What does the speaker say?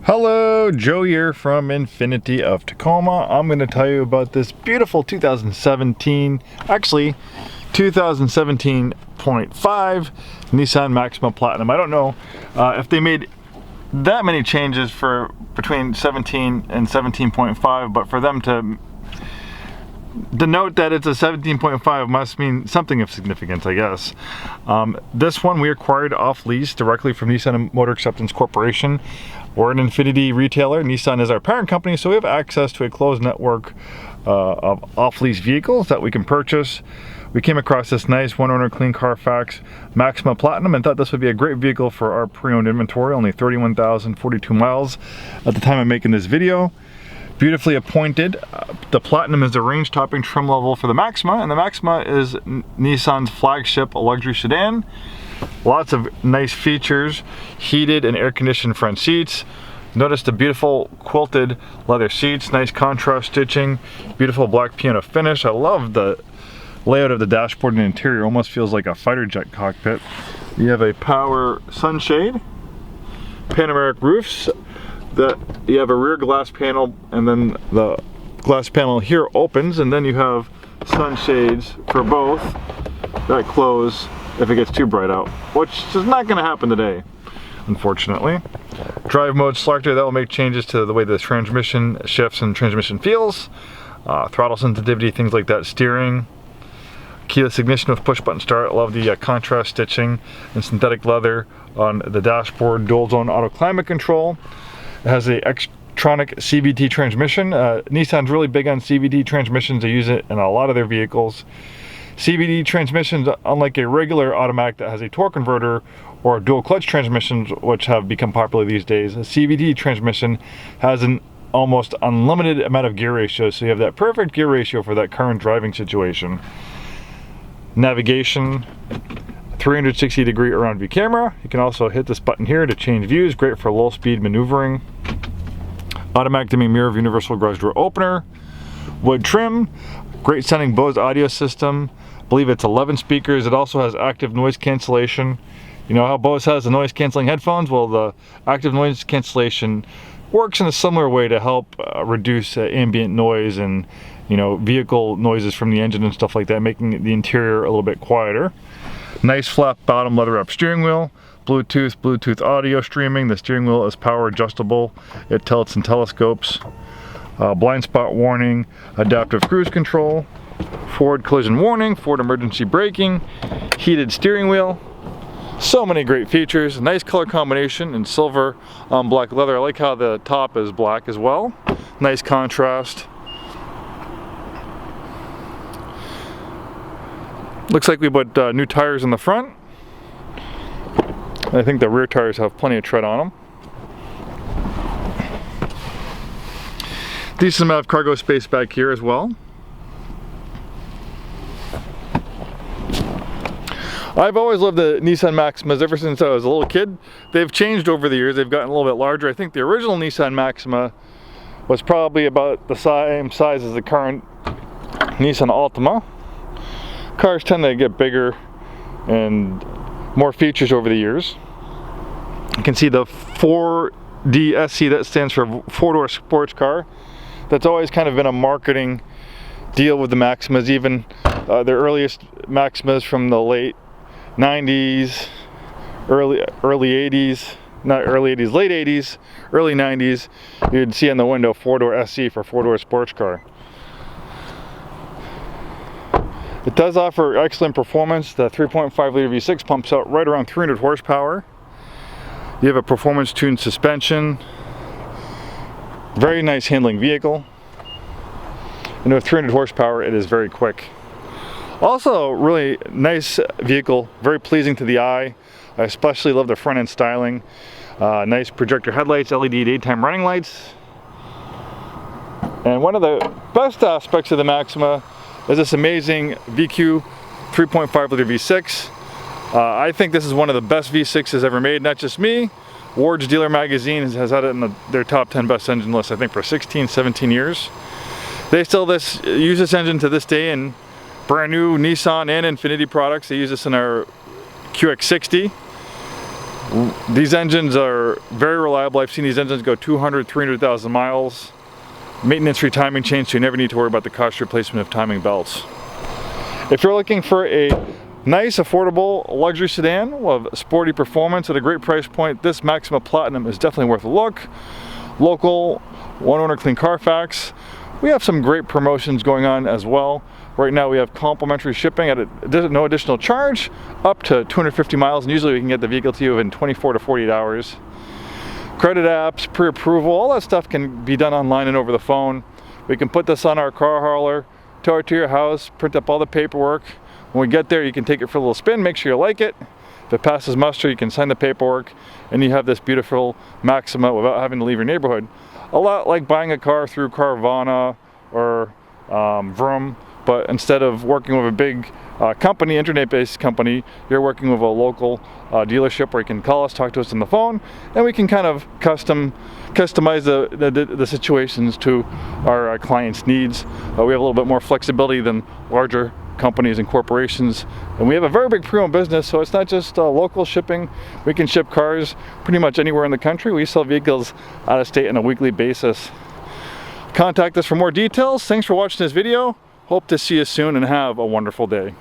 Hello, Joe here from Infiniti of Tacoma. I'm going to tell you about this beautiful 2017, actually 2017.5 Nissan Maxima Platinum. I don't know if they made that many changes for between 17 and 17.5, but for them to denote that it's a 17.5 must mean something of significance, I guess. This one we acquired off lease directly from Nissan Motor Acceptance Corporation. We're an Infiniti retailer. Nissan is our parent company, so we have access to a closed network of off-lease vehicles that we can purchase. We came across this nice one-owner clean Carfax Maxima Platinum and thought this would be a great vehicle for our pre-owned inventory. Only 31,042 miles at the time of making this video. Beautifully appointed. The Platinum is the range topping trim level for the Maxima, and the Maxima is Nissan's flagship luxury sedan. Lots of nice features, heated and air-conditioned front seats. Notice the beautiful quilted leather seats, nice contrast stitching, beautiful black piano finish. I love the layout of the dashboard and interior, almost feels like a fighter jet cockpit. You have a power sunshade, panoramic roofs. You have a rear glass panel, and then the glass panel here opens, and then you have sunshades for both that close if it gets too bright out, which is not going to happen today, unfortunately. Drive mode selector, that will make changes to the way the transmission shifts and transmission feels. Throttle sensitivity, things like that. Steering, keyless ignition with push button start. I love the contrast stitching and synthetic leather on the dashboard. Dual zone auto climate control. It has a Xtronic CVT transmission. Nissan's really big on CVT transmissions. They use it in a lot of their vehicles. CVT transmissions, unlike a regular automatic that has a torque converter or dual clutch transmissions, which have become popular these days, a CVT transmission has an almost unlimited amount of gear ratios, so you have that perfect gear ratio for that current driving situation. Navigation, 360-degree around view camera. You can also hit this button here to change views, great for low speed maneuvering. Automatic dimming mirror, universal garage door opener. Wood trim, great sounding Bose audio system. I believe it's 11 speakers. It also has active noise cancellation. You know how Bose has the noise canceling headphones? Well, the active noise cancellation works in a similar way to help reduce ambient noise and, you know, vehicle noises from the engine and stuff like that, making the interior a little bit quieter. Nice flat bottom leather wrap steering wheel. Bluetooth audio streaming. The steering wheel is power adjustable. It tilts and telescopes. Blind spot warning, adaptive cruise control, forward collision warning, forward emergency braking, heated steering wheel. So many great features. Nice color combination in silver on black leather. I like how the top is black as well. Nice contrast. Looks like we put new tires in the front. I think the rear tires have plenty of tread on them. Decent amount of cargo space back here as well. I've always loved the Nissan Maximas ever since I was a little kid. They've changed over the years. They've gotten a little bit larger. I think the original Nissan Maxima was probably about the same size as the current Nissan Altima. Cars tend to get bigger and more features over the years. You can see the 4DSC, that stands for four-door sports car. That's always kind of been a marketing deal with the Maximas. Even their earliest Maximas from the late 90s, early 80s, not early 80s, late 80s, early 90s, you'd see on the window four-door SC for four-door sports car. It does offer excellent performance. The 3.5 liter V6 pumps out right around 300 horsepower. You have a performance tuned suspension. Very nice handling vehicle. And with 300 horsepower, it is very quick. Also, really nice vehicle, very pleasing to the eye. I especially love the front end styling. Nice projector headlights, LED daytime running lights. And one of the best aspects of the Maxima is this amazing VQ 3.5 liter V6. I think this is one of the best V6s ever made, not just me. Ward's Dealer Magazine has had it in their top 10 best engine list, I think, for 16, 17 years. They still use this engine to this day in brand new Nissan and Infiniti products. They use this in our QX60. These engines are very reliable. I've seen these engines go 200, 300,000 miles. Maintenance-free timing chain, so you never need to worry about the cost replacement of timing belts. If you're looking for a nice, affordable luxury sedan with sporty performance at a great price point, this Maxima Platinum is definitely worth a look. Local, one owner, clean Carfax. We have some great promotions going on as well. Right now we have complimentary shipping at no additional charge, up to 250 miles, and usually we can get the vehicle to you in 24 to 48 hours. Credit apps, pre-approval, all that stuff can be done online and over the phone. We can put this on our car hauler, tow it to your house, print up all the paperwork. When we get there, you can take it for a little spin, make sure you like it. If it passes muster, you can sign the paperwork, and you have this beautiful Maxima without having to leave your neighborhood. A lot like buying a car through Carvana or Vroom, but instead of working with a big company, internet-based company, you're working with a local dealership where you can call us, talk to us on the phone, and we can kind of customize the situations to our clients' needs. We have a little bit more flexibility than larger companies and corporations, and we have a very big pre-owned business, so it's not just local shipping. We can ship cars pretty much anywhere in the country. We sell vehicles out of state on a weekly basis. Contact us for more details. Thanks for watching this video. Hope to see you soon, and have a wonderful day.